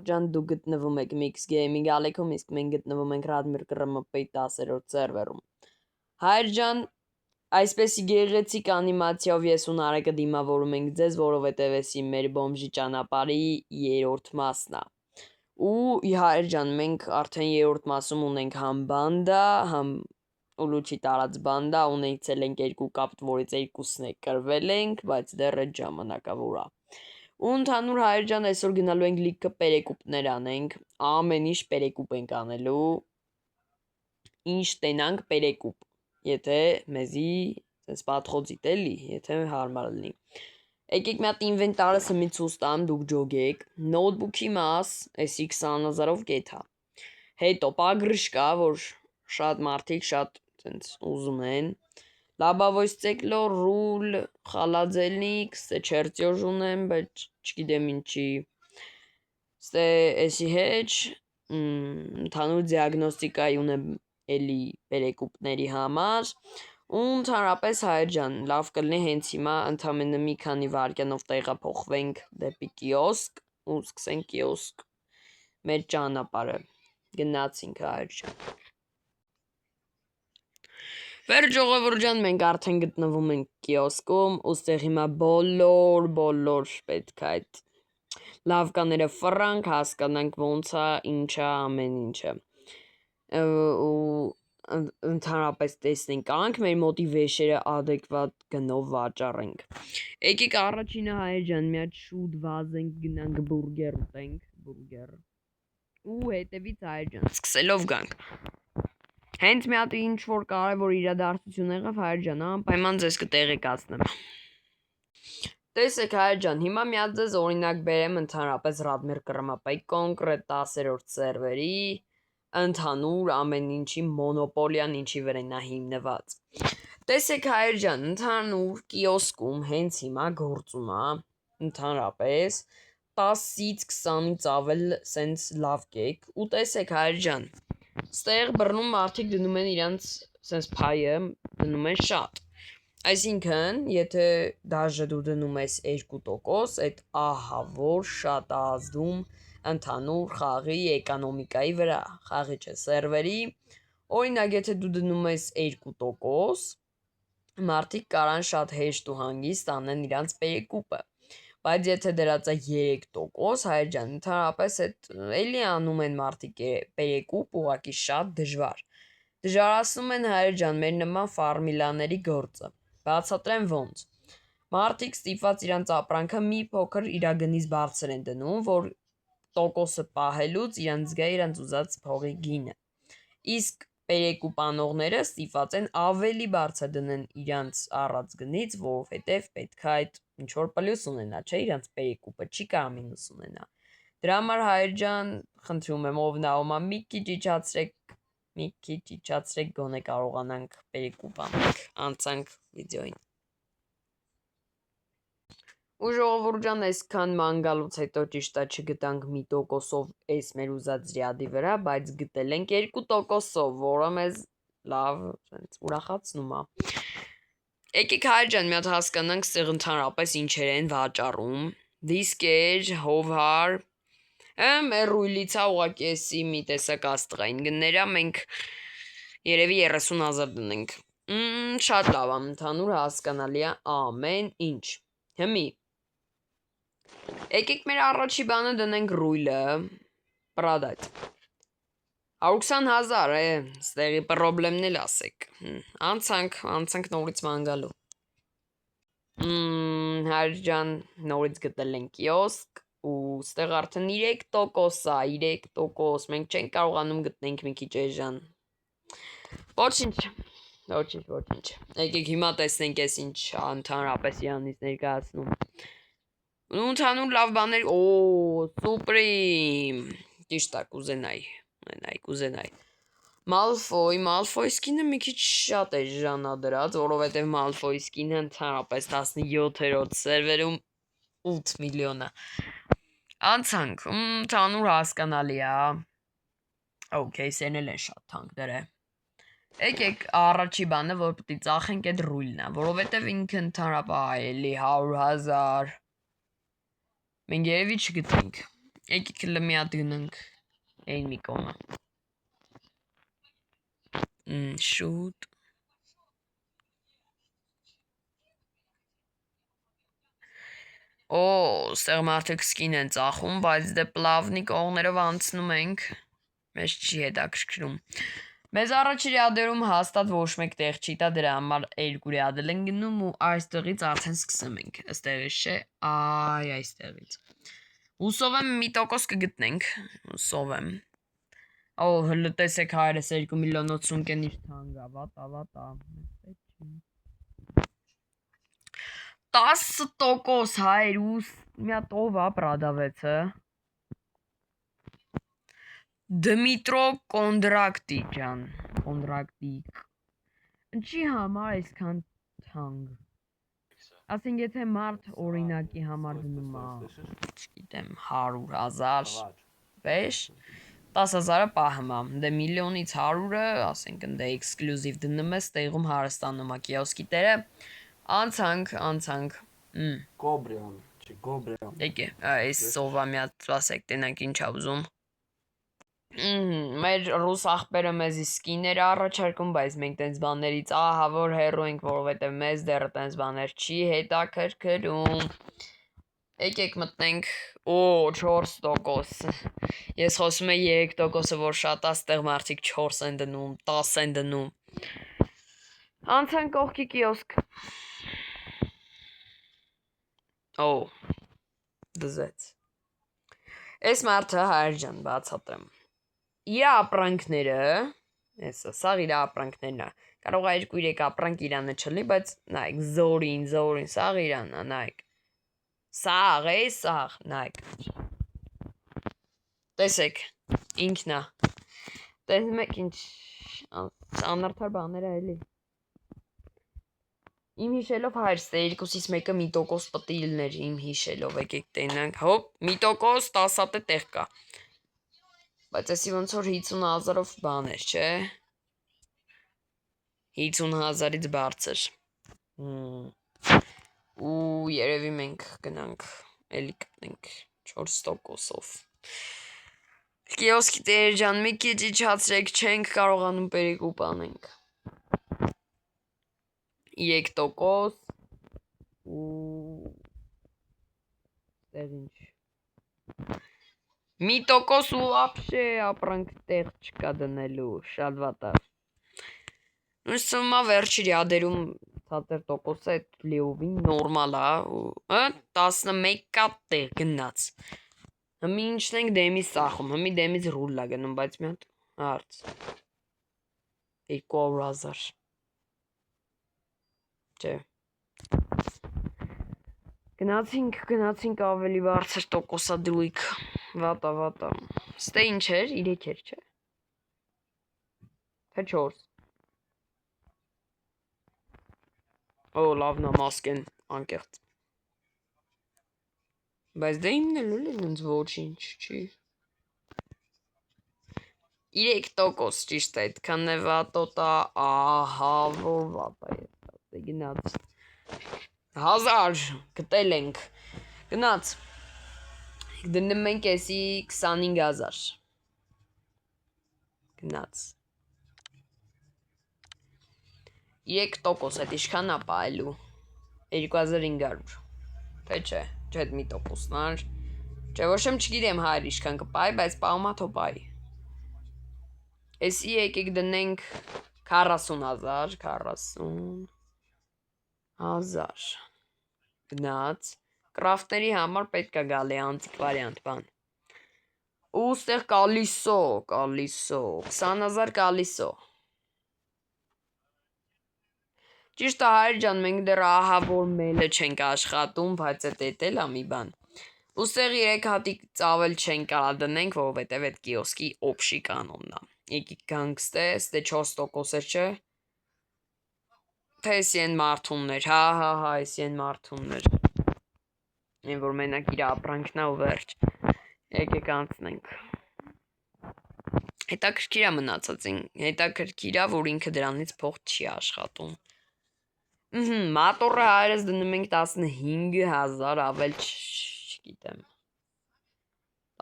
Ջան դու գտնվում եք Mix Gaming ալիքում, իսկ մենք գտնվում ենք Radmir KRMP-ի 10-րդ սերվերում։ Հայր ջան, այսպեսի գեղեցիկ անիմացիայով ես ու Նարեկը դիմավորում ենք ձեզ, որովհետև էսի մեր բոմժի ճանապարհի 3-րդ մասն է։ Ու հայր ջան, մենք արդեն 3-րդ մասում ունենք համ բանդա, համ ուլուչի տարած բանդա, ունեցել ենք 2 կապ, որից 2-ն է կրվել ենք, բայց դեռ այդ ժամանակավոր է։ Ու ընդհանուր հայր ջան, այսօր գնալու ենք լիքը պերեկուպներ անենք, ամեն ինչ պերեկուպ ենք անելու, ինչ տենանք պերեկուպ, եթե մեզի սենց պատխոծիտ էլի, եթե հարմար լինի։ Եկեք մի հատ ինվենտարս մի ցույց տամ, դուք ջոգեք, նոթբուքի մաս, էսի 20,000-ով կեթ է։ Հետո պագրիշ կա, որ շատ մարդիկ շատ սենց ուզում են։ Լաբավոյ ստեկլո, ռուլ, խալաձելնիկ, ստե չերտյոժ ունեմ, բայց չգիտեմ ինչի։ Ստե էսի հեչ, ընդհանուր դիագնոստիկայի ունեմ էլի պերեկուպների համար, ու ընդհանրապես հայր ջան, լավ կլինի հենց հիմա ընդամենը մի քանի վայրկյանով տեղափոխվենք դեպի կիոսկ, ու սկսենք կիոսկ մեր ճանապարհը, գնացինք հայր ջան։ Վերջ ժողովուրդ ջան, մենք արդեն գտնվում ենք կիոսկում, ուստեղ հիմա բոլոր պետք է այդ լավկաները ֆրանք, հասկանանք ոնց է, ինչ է, ամեն ինչը։ Ու ընդհանրապես տեսնենք, անք մեր մոտի վեշերը adekvat գնով վաճառենք։ Եկեք առաջինը հայր ջան, մի հատ շուտ վազենք, գնանք բուրգեր ուտենք, բուրգեր։ Ու հետևից հայր ջան, սկսելով գանք։ Հենց մի հատ ինչ որ կարևոր իրադարձություն եղավ հայր ջան, անպայման ձեզ կտեղեկացնեմ։ Տեսեք հայր ջան, հիմա մի հատ ձեզ օրինակ բերեմ ընդհանրապես Radmir KRMP-ի կոնկրետ 10-րդ սերվերի ընդհանուր ամեն ինչի մոնոպոլիան ինչի վրան է հիմնված։ Տեսեք հայր ջան, ընդհանուր կիոսկում հենց հիմա գործում է ընդհանրապես 10-ից 20-ից ավել սենց լավ կեկ, ու տեսեք հայր ջան, ստեղ բռնում մարդիկ դնում են իրանց սենց փայը, դնում են շատ։ Այսինքն, եթե դաժե դու դնում ես 2%, այդ ահա որ շատ է ազդում ընդհանուր խաղի էկոնոմիկայի վրա, խաղի չէ, սերվերի, օրինակ եթե դու դնում ես 2%, մարդիկ կարան շատ հեշտ ու հանգիստ անեն իրանց պերեկուպը, բայց եթե դրած է 3%, հայր ջան, ընդհանրապես այդ էլի անում են մարդիկ պերեկուպ ուղղակի շատ դժվար։ Դժվարացնում են հայր ջան մեր նման ֆարմիլաների գործը։ Բացատրեմ ոնց։ Մարդիկ ստիպված իրանց ապրանքը մի փոքր իրագնից բարձր են դնում, որ տոկոսը պահելուց իրանց գա իրանց ուզած փողի գինը։ Իսկ պերեկուպանողները ստիպված են ավելի բարձր դնեն իրանց առած գնից, որովհետև պետք է այդ ինչ որ պլյուս ունենա, չէ, իրանց պերեկուպը չի կարող մինուս ունենա։ Դրա համար հայր ջան, խնդրում եմ, ով նա ոմա մի քիչ իջացրեք, գոնե կարողանանք պերեկուպ անենք, անցանք վիդեոին։ Ու ժողովուրդ ջան, այսքան ման գալուց հետո ճիշտ է չգտանք մի տոկոսով էս մեր ուզած ռիադի վրա, բայց գտել ենք 2%-ով, որը մեզ լավ սենց ուրախացնում է։ Եկեք հայր ջան, մի հատ հասկանանք ստեղ ընդհանրապես ինչեր են վաճառում։ Դիսկեր, հովհար, մեր ռույլից է ուղղակի էսի մի տեսակ աստղային գներա, մենք երևի 30,000 դնենք։ Շատ լավ է, ընդհանուր հասկանալի է ամեն ինչ։ Հիմի եկեք մեր առաջի բանը դնենք ռույլը, պրադայց։ 120,000 է, ստեղի պրոբլեմն էլ ասեք։ Անցանք նորից ման գալու։ Հայր ջան, նորից գտել ենք կիոսկ, ու ստեղ արդեն 3% է, 3%, մենք չենք կարողանում գտնենք մի քիչ էժան։ Ոչինչ։ Եկեք հիմա տեսնենք ես ինչ ընդհանրապես իրանից ներկայացնում։ Ու ընդհանուր լավ բաներ, սուպրիմ, ճիշտ է, կուզենայի։ Մալֆոյ սկինը մի քիչ շատ է ժանադրած, որովհետև Մալֆոյ սկինը ընդհանրապես 17-րդ սերվերում 8 միլիոն է։ Անցանք, ընդհանուր հասկանալի է։ Okay, սերն էլ են շատ թանկ դրե։ Եկեք առաջի բանը, որ պետք է ծախենք այդ ռուլն է, որովհետև ինքը ընդհանրապես էլի 100,000 մենք երևի չգտնենք։ Եկեք մի հատ գնանք այն մի կողմը։ Շուտ։ Օ, ստեղ մարդիկ սկին են ծախում, բայց դե պլավնի կողներով անցնում ենք։ Մեզ չի հետաքրքրում։ Մեզ առաջ իրադերում հաստատ ոչ մեկ տեղ չի տա, դրա համար երկու իրադել են գնում ու այստեղից արդեն սկսում ենք։ Այստեղից չէ, այ այստեղից։ Հուսով եմ մի տոկոս կգտնենք, հուսով եմ։ Օ, հլը տեսեք հայրս 2 միլիոն 80 իր թանգա, վատա։ 10% հայր ու մի հատ ով է պրադավեցը։ Դմիտրո Կոնդրակտիկյան, Կոնդրակտիկ։ Ինչի համար այսքան թանկ։ Ասենք եթե մարդ օրինակի համար դնում է, չգիտեմ, 100,000, վեշ, 10,000-ը պահում է, դե միլիոնից 100-ը, ասենք ընդ էքսկլյուզիվ դնում ես, տեղում հարստանում է կիոսկի տերը, անցանք, Գոբրյան, չի Գոբրյան։ Եկե, այս սովա մի հատ ասեք, տենանք ինչ ա ուզում։ Մեր ռուս ախպերը մեզի սկիներ առաջարկում, բայց մենք տենց բաներից ահավոր հեռու ենք, որովհետև մեզ դեռ տենց բաներ չի հետաքրքրում։ Եկեք մտնենք, օ, 4%։ Ես խոսում եմ 3%-ը, որ շատ է, ստեղ մարդիկ 4 են դնում, 10 են դնում։ Անցանք կողքի կիոսկ։ Օ, դզեց։ Այս մարդը հայր ջան, բացատրեմ։ Իր ապրանքները, սա իր ապրանքներն է։ Կարող է 2-3 ապրանք իրանը չլի, բայց նայեք, զորին, սաղ իրանն է, նայեք։ Սաղ, նայեք։ Տեսեք, ինքն է։ Տեսնում եք ինչ անարդար բաներ է էլի։ Իմ հիշելով հայր ստե 2-ից մեկը մի տոկոս պտի լներ, իմ հիշելով, եկեք տենանք, հոպ, մի տոկոս 10 հատ է տեղ կա։ Բայց էսի ոնց որ 50,000-ով բան էր, չէ։ 50,000-ից բարձր։ Ու երևի մենք գնանք, էլի կտնենք 4%-ով։ Կիոսկի տեր ջան, մի քիչ իջացրեք, չենք կարողանում պերիկուպ անենք։ 3% ու տեղ ինչ։ Մի տոկոս ու ապշե ապրանք տեղ չկա դնելու, շատ վատա։ Նույնս ծումա վերջի ռյադերում ցածր տոկոսը այդ լիովին նորմալ է, 11 կատ տեղ գնաց։ Հմի ինչն ենք դեմից ծախում, հմի դեմից ռուլ է գնում, բայց մի հատ հարց։ 200,000։ Չէ։ Գնացինք ավելի բարձր տոկոսադրույք, վատա։ Ստե ինչ էր, 3 էր, չէ։ Թե 4։ Օ, լավն է մասկեն, անկեղծ։ Բայց դե իմն էլ ուլ ինձ ոչինչ չի։ 3% ճիշտ է, այդքան է վատոտա, ահա որ վատա է, դե գնաց։ 1000 գտել ենք, գնաց։ Դնում ենք էսի 25,000։ Գնաց։ 3% այդ իշքան է պայլու։ 2500։ Թե չէ, չէ այդ մի տոկոսն ար։ Չէ, ոչ եմ չգիտեմ հայր իշքան կպայ, բայց պահումա թո պայ։ Էսի եկեք դնենք 40,000։ Գնաց։ Կրաֆտների համար պետք է գալի անտիկվարիանտ բան։ Ու ստեղ կալիսո, 20,000 կալիսո։ Ճիշտ է հայր ջան, մենք դեռ ահա որ մելը չենք աշխատում, բայց էդ էլ է մի բան։ Ու ստեղ 3 հատիկ ծավել չենք կարա դնենք, որովհետև այդ կիոսկի օբշի կանոնն է։ Եկեք գանք ստե 4%-եր չէ։ Թե էսի են մարդուններ, հա, էսի են մարդուններ։ Այն որ մենակ իր ապրանքն է ու վերջ։ Եկեք անցնենք։ Հետաքրքիր է մնացածին, հետաքրքիր է, որ ինքը դրանից փող չի աշխատում։ Մատորը հայրս դնում ենք 15,000, ավել չգիտեմ։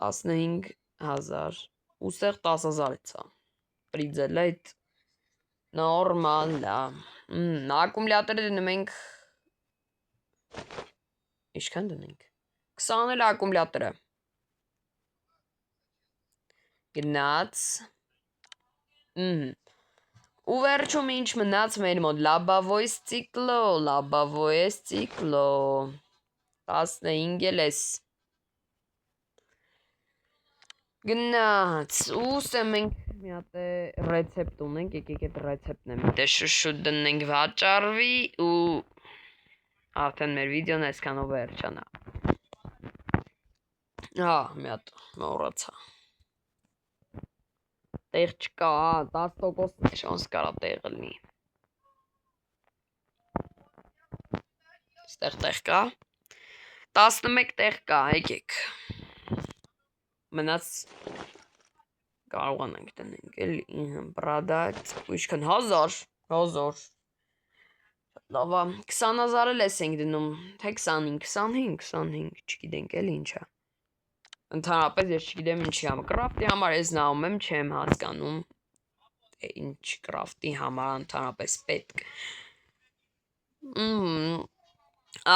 15,000 ուստեղ 10,000 է պրիձելետ նորմալ է ակումուլյատորը դնում ենք ինչքան դնենք 20 էլ ակումուլյատորը գնաց ու վերջում ինչ մնաց մեր մոտ լաբավոյ ստիկլո 15 էլ ես գնաց ուստը մենք մի հատ ռեցեպտ ունենք եկեք այդ ռեցեպտն եմ դե շուշուտ դնենք վաճառվի ու արդեն մեր վիդեոն այսքանով վերջանա մի հատ մոռացա տեղ չկա 10% շանս կարա տեղ լինի ստեղ տեղ կա 11 տեղ կա եկեք մնաց կարողանանք դնենք էլի product ու ինչքան 1000 լավա 20,000 էլ ենք դնում թե 25 չգիտենք էլի ինչա ընդհանրապես ես չգիտեմ ինչի համար կրաֆտի համար ես նայում եմ չեմ հասկանում ինչ կրաֆտի համար ընդհանրապես պետք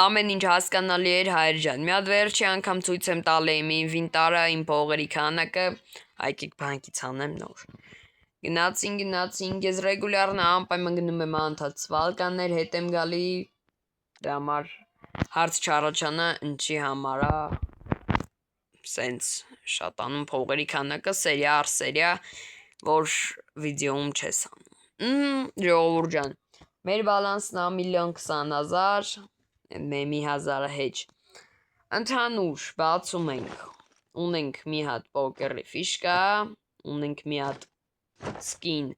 ամեն ինչ հասկանալի էր հայր ջան մի հատ վերջի անգամ ցույց եմ տալի իմ ինվենտարը իմ փողերի քանակը այկիկ բանկից անեմ նոր գնացինք ես ռեգուլյարն անպայման գնում եմ անընդհատ կաններ հետ եմ գալի դրա համար հարց չառաջանա ինչի համար է սենց շատանում փողերի քանակը սերիա առ սերիա որ վիդեոում չես անում ժողովուրդ ջան մեր բալանսն է 1,20,000 մեմի 1000-ը հեջ ընդհանուր բացում ենք ունենք մի հատ պոկերի ֆիշկա ունենք մի հատ սկին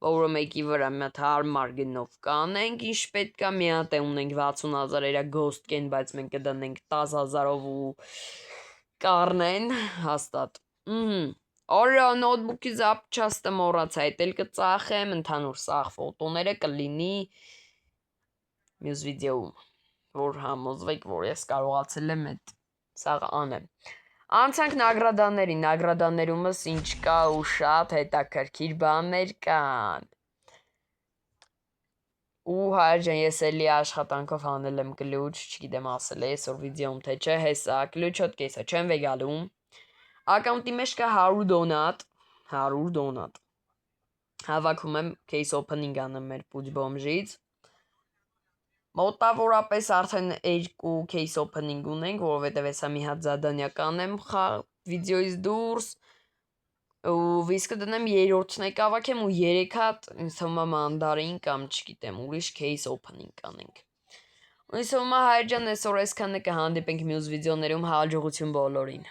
որը մեկի վրա մի հատ հարմար գնով կանենք ինչ պետք է մի հատ ունենք 60,000 էրա գոստ կեն բայց մենք կդնենք 10,000-ով ու կառնեն հաստատ Օրո նոթբուքի զապչաստը մոռացա այդ էլ կծախեմ ընդհանուր սաղ ֆոտոները կլինի մյուս վիդեոում որ համոզվեք որ ես կարողացել եմ այդ սաղ անեմ անցանք նագրադաներումս ինչ կա ու շատ հետաքրքիր բաներ կան ու հայր ջան ես էլի աշխատանքով հանել եմ կլուչ չգիտեմ ասել է այսօր վիդեոում թե չէ հեսա կլուչոտ կեսա չեմ վեգալում ակաունտի մեջ կա 100 դոնատ հավաքում եմ case opening անեմ մեր պուջ բոմժից մոտավորապես արդեն 2 case opening ունենք որովհետև հեսա մի հատ զադանյական եմ վիդեոից դուրս ու վիսկը դնեմ երրորդն է կավակեմ ու 3 հատ ինձ թվում է մանդարին կամ չգիտեմ ուրիշ case opening կանենք ու ինձ թվում է հայր ջան այսօր այսքանը կհանդիպենք մյուս վիդեոներում հաջողություն բոլորին